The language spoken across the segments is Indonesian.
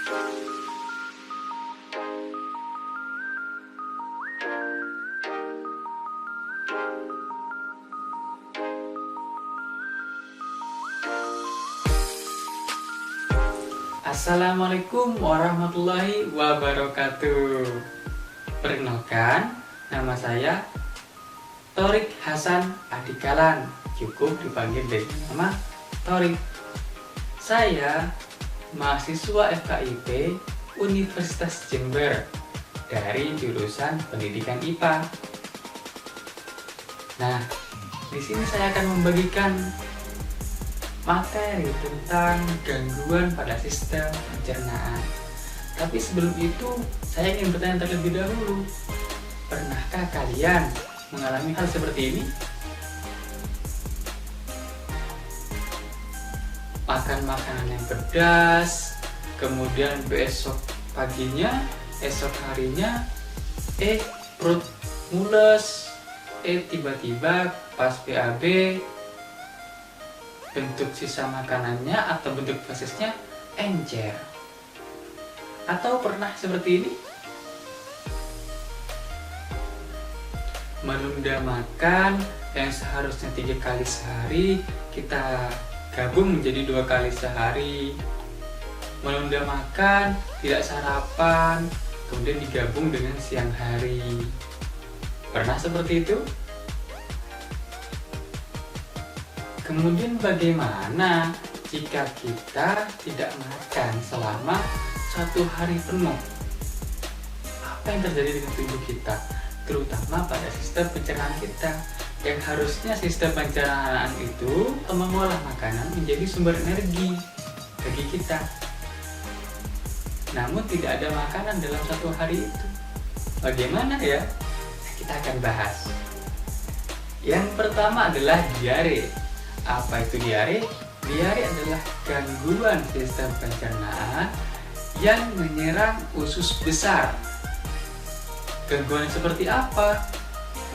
Assalamualaikum warahmatullahi wabarakatuh. Perkenalkan, nama saya Thorik Hasan Adikalan. Cukup dipanggil dengan nama Thorik. Saya mahasiswa FKIP Universitas Jember dari jurusan Pendidikan IPA. Nah, di sini saya akan membagikan materi tentang gangguan pada sistem pencernaan. Tapi sebelum itu, saya ingin bertanya terlebih dahulu. Pernahkah kalian mengalami hal seperti ini? Makan makanan yang pedas, kemudian esok harinya, perut mules, tiba-tiba pas BAB, bentuk sisa makanannya atau bentuk fesesnya encer. Atau pernah seperti ini? Menunda makan yang seharusnya 3 kali sehari, kita gabung menjadi 2 kali sehari. Menunda makan, tidak sarapan, kemudian digabung dengan siang hari. Pernah seperti itu? Kemudian bagaimana jika kita tidak makan selama 1 hari penuh? Apa yang terjadi dengan tubuh kita? Terutama pada sistem pencernaan kita, yang harusnya sistem pencernaan itu mengolah makanan menjadi sumber energi bagi kita. Namun tidak ada makanan dalam 1 hari itu. Bagaimana ya? Kita akan bahas. Yang pertama adalah diare. Apa itu diare? Diare adalah gangguan sistem pencernaan yang menyerang usus besar. Gangguan seperti apa?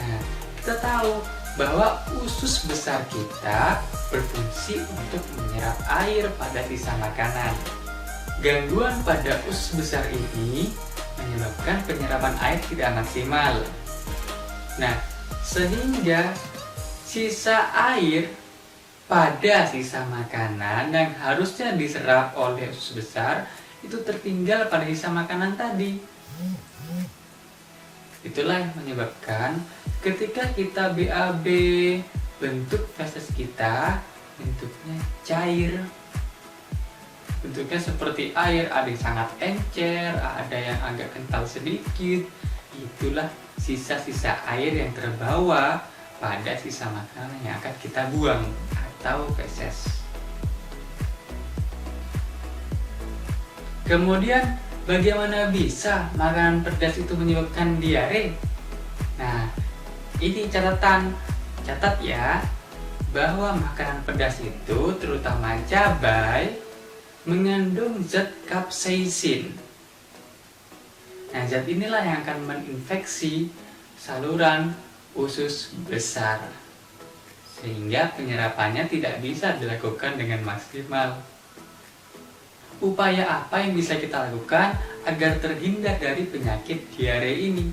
Nah, kita tahu bahwa usus besar kita berfungsi untuk menyerap air pada sisa makanan. Gangguan pada usus besar ini menyebabkan penyerapan air tidak maksimal. Nah, sehingga sisa air pada sisa makanan yang harusnya diserap oleh usus besar itu tertinggal pada sisa makanan tadi. Itulah yang menyebabkan ketika kita BAB, bentuk feses kita bentuknya cair, bentuknya seperti air, ada yang sangat encer, ada yang agak kental sedikit. Itulah sisa-sisa air yang terbawa pada sisa makanan yang akan kita buang atau feses. Kemudian bagaimana bisa makanan pedas itu menyebabkan diare? Nah, ini catat ya, bahwa makanan pedas itu terutama cabai mengandung zat kapsaisin. Nah, zat inilah yang akan menginfeksi saluran usus besar, sehingga penyerapannya tidak bisa dilakukan dengan maksimal. Upaya apa yang bisa kita lakukan agar terhindar dari penyakit diare ini?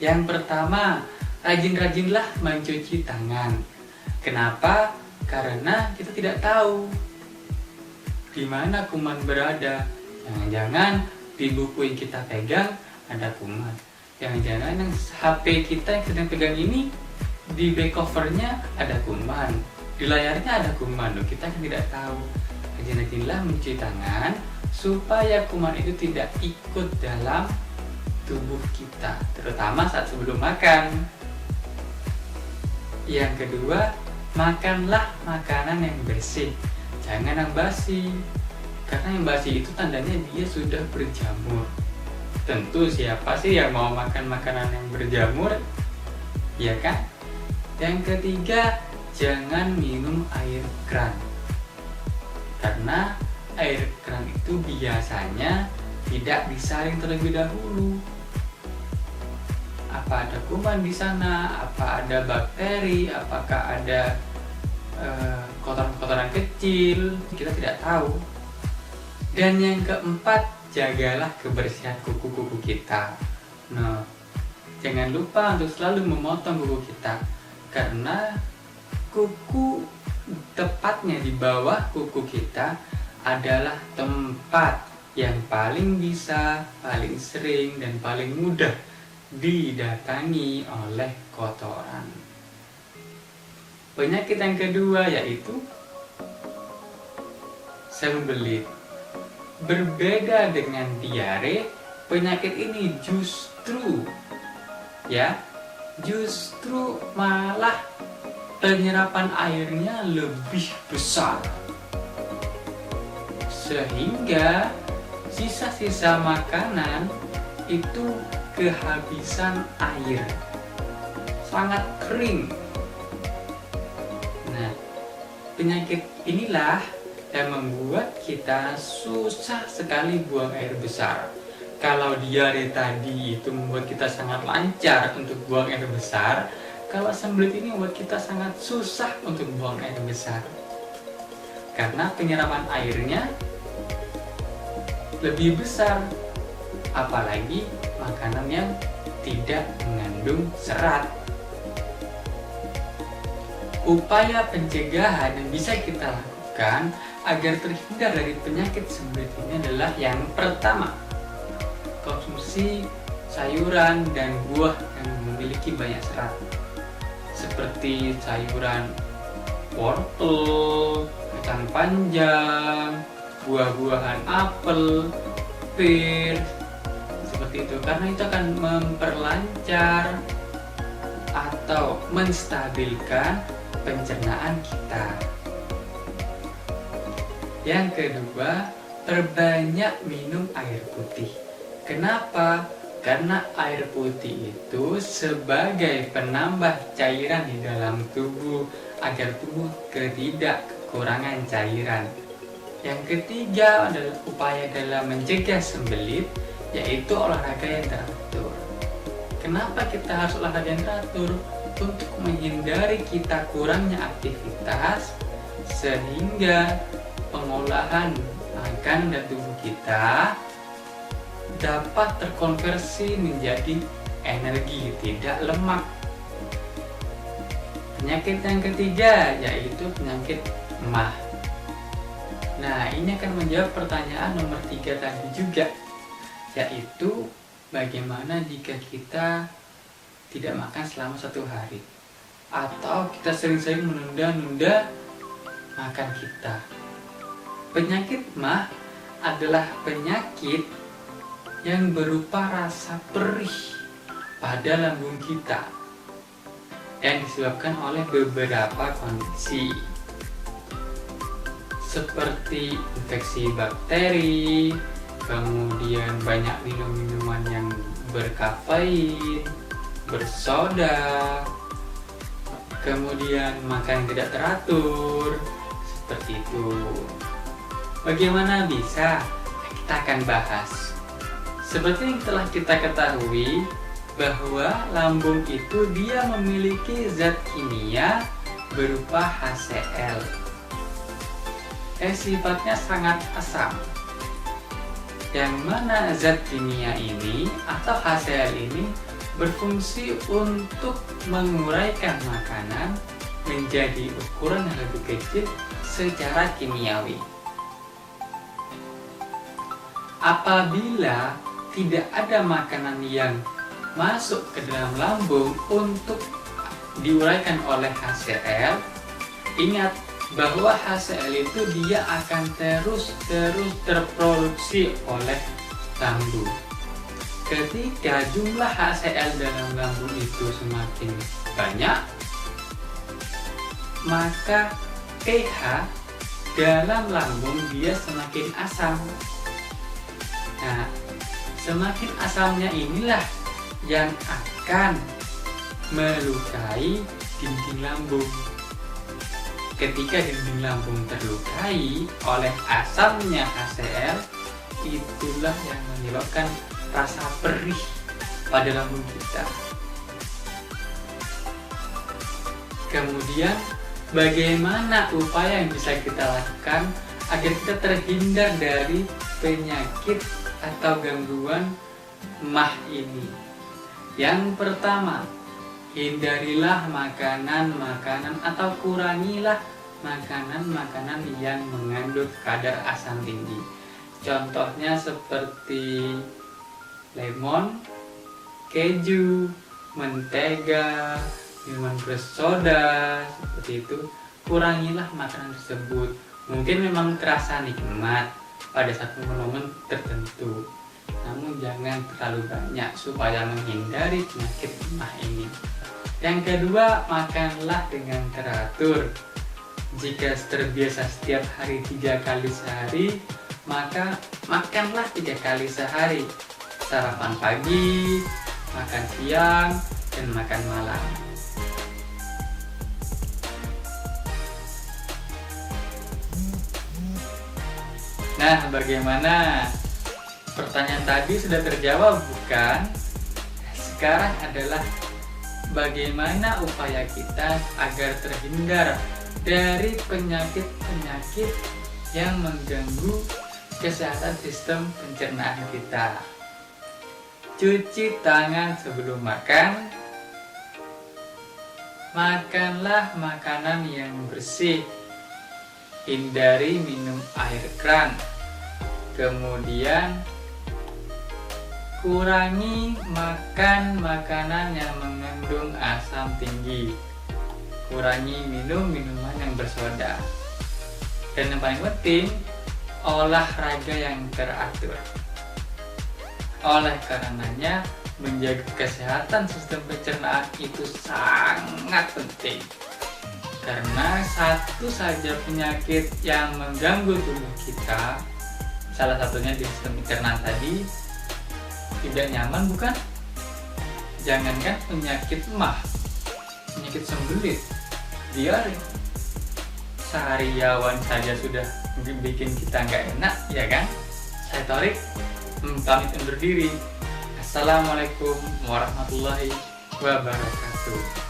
Yang pertama, rajin-rajinlah mencuci tangan. Kenapa? Karena kita tidak tahu di mana kuman berada. Jangan-jangan di buku yang kita pegang ada kuman. Jangan-jangan yang HP kita yang sedang pegang ini, di back covernya ada kuman, di layarnya ada kuman. Kita kan tidak tahu. Rajin-rajinlah mencuci tangan supaya kuman itu tidak ikut dalam tubuh kita, terutama saat sebelum makan. Yang kedua, makanlah makanan yang bersih, jangan yang basi. Karena yang basi itu tandanya dia sudah berjamur. Tentu siapa sih yang mau makan makanan yang berjamur? Ya kan? Yang ketiga, jangan minum air keran. Karena air keran itu biasanya tidak disaring terlebih dahulu. Apa ada kuman di sana? Apa ada bakteri? Apakah ada kotoran-kotoran kecil? Kita tidak tahu. Dan yang keempat, jagalah kebersihan kuku-kuku kita. Nah, jangan lupa untuk selalu memotong kuku kita, karena kuku, tepatnya di bawah kuku kita, adalah tempat yang paling bisa, paling sering, dan paling mudah didatangi oleh kotoran. Penyakit yang kedua yaitu sembelit. Berbeda dengan diare, penyakit ini justru malah penyerapan airnya lebih besar, sehingga sisa-sisa makanan itu kehabisan air, sangat kering. Nah, penyakit inilah yang membuat kita susah sekali buang air besar. Kalau diare tadi itu membuat kita sangat lancar untuk buang air besar, kalau sembelit ini membuat kita sangat susah untuk buang air besar, karena penyerapan airnya lebih besar, apalagi makanan yang tidak mengandung serat. Upaya pencegahan yang bisa kita lakukan agar terhindar dari penyakit sembelit ini adalah yang pertama, konsumsi sayuran dan buah yang memiliki banyak serat, seperti sayuran wortel, kacang panjang, buah-buahan apel, pir, seperti itu, karena itu akan memperlancar atau menstabilkan pencernaan kita. Yang kedua, perbanyak minum air putih. Kenapa? Karena air putih itu sebagai penambah cairan di dalam tubuh agar tubuh tidak kekurangan cairan. Yang ketiga adalah upaya dalam mencegah sembelit, yaitu olahraga yang teratur. Kenapa kita harus olahraga yang teratur? Untuk menghindari kita kurangnya aktivitas, sehingga pengolahan makan dan tubuh kita dapat terkonversi menjadi energi, tidak lemak. Penyakit yang ketiga yaitu penyakit MAH. Nah, ini akan menjawab pertanyaan nomor 3 tadi juga, yaitu bagaimana jika kita tidak makan selama 1 hari, atau kita sering-sering menunda-nunda makan kita. Penyakit MAH adalah penyakit yang berupa rasa perih pada lambung kita yang disebabkan oleh beberapa kondisi, seperti infeksi bakteri, kemudian banyak minum minuman yang berkafein, bersoda, kemudian makan tidak teratur, seperti itu. Bagaimana bisa? Kita akan bahas. Seperti yang telah kita ketahui, bahwa lambung itu dia memiliki zat kimia berupa HCl yang sifatnya sangat asam, yang mana zat kimia ini atau HCl ini berfungsi untuk menguraikan makanan menjadi ukuran yang lebih kecil secara kimiawi. Apabila tidak ada makanan yang masuk ke dalam lambung untuk diuraikan oleh HCl, ingat bahwa HCl itu dia akan terus terproduksi oleh lambung. Ketika jumlah HCl dalam lambung itu semakin banyak, maka pH dalam lambung dia semakin asam. Nah, semakin asamnya inilah yang akan melukai dinding lambung. Ketika dinding lambung terlukai oleh asamnya HCl, itulah yang menyebabkan rasa perih pada lambung kita. Kemudian, bagaimana upaya yang bisa kita lakukan agar kita terhindar dari penyakit atau gangguan MAH ini? Yang pertama, hindarilah makanan-makanan atau kurangilah makanan-makanan yang mengandung kadar asam tinggi. Contohnya seperti lemon, keju, mentega, minuman bersoda, seperti itu. Kurangilah makanan tersebut. Mungkin memang terasa nikmat pada satu momen tertentu, namun jangan terlalu banyak supaya menghindari penyakit MAH ini. Yang kedua, makanlah dengan teratur. Jika terbiasa setiap hari 3 kali sehari, maka makanlah 3 kali sehari. Sarapan pagi, makan siang, dan makan malam. Nah, bagaimana? Pertanyaan tadi sudah terjawab, bukan? Sekarang adalah bagaimana upaya kita agar terhindar dari penyakit-penyakit yang mengganggu kesehatan sistem pencernaan kita. Cuci tangan sebelum makan. Makanlah makanan yang bersih. Hindari minum air keran. Kemudian kurangi makan makanan yang mengandung asam tinggi. Kurangi minum minuman yang bersoda. Dan yang paling penting, olahraga yang teratur. Oleh karenanya, menjaga kesehatan sistem pencernaan itu sangat penting. Karena satu saja penyakit yang mengganggu tubuh kita, salah satunya di sistem pencernaan tadi, tidak nyaman, bukan? Jangankan penyakit MAH, penyakit sembelit, diare, sehariawan saja sudah bikin kita nggak enak, ya kan? Saya Thorik, pamit undur diri. Assalamualaikum warahmatullahi wabarakatuh.